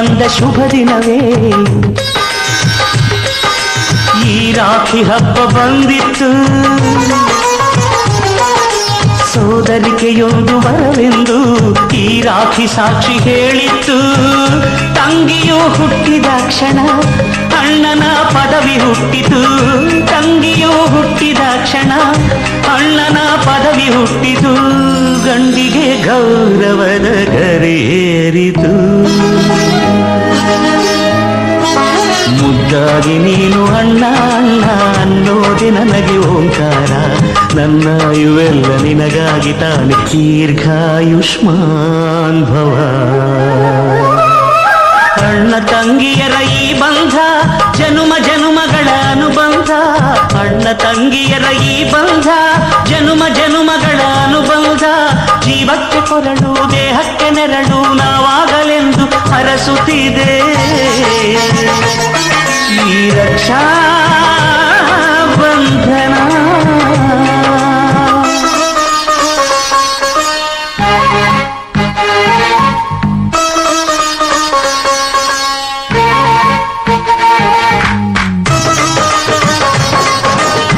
ಬಂದ ಶುಭ ದಿನವೇ ಈ ರಾಖಿ ಹಬ್ಬ ಬಂದಿತ್ತು. ಸೋದರಿಕೆಯೊಂದು ವರವೆಂದು ಈ ರಾಖಿ ಸಾಕ್ಷಿ ಹೇಳಿತ್ತು. ತಂಗಿಯು ಹುಟ್ಟಿದ ಕ್ಷಣ ಅಣ್ಣನ ಪದವಿ ಹುಟ್ಟಿತು. ತಂಗಿಯು ಹುಟ್ಟಿದ ಕ್ಷಣ ಅಣ್ಣನ ಪದವಿ ಹುಟ್ಟಿತು. ಗಂಡಿಗೆ ಗೌರವದ ಗರೇರಿತು. ಮುದ್ದಾಗಿ ನೀನು ಅಣ್ಣ ಅಣ್ಣ ಅನ್ನೋದೆ ನನಗೆ ಓಂಕಾರ. ನನ್ನ ಇವೆಲ್ಲ ನಿನಗಾಗಿ ತಾನೆ ದೀರ್ಘಾಯುಷ್ಮಾನ್ ಭವ. ಅಣ್ಣ ತಂಗಿಯರ ಈ ಬಂಧ ಜನುಮ ಜನುಮಗಳ ಅನುಬಂಧ. ಅಣ್ಣ ತಂಗಿಯರ ಈ ಬಂಧ ಜನುಮ ಜನುಮಗಳ ಅನುಬಂಧ. ಜೀವಕ್ಕೆ ಕೊರಳು ದೇಹಕ್ಕೆ ನೆರಳು ನಾವಾಗಲೆಂದು ಹರಸುತ್ತಿದೆ ಈ ರಕ್ಷಾ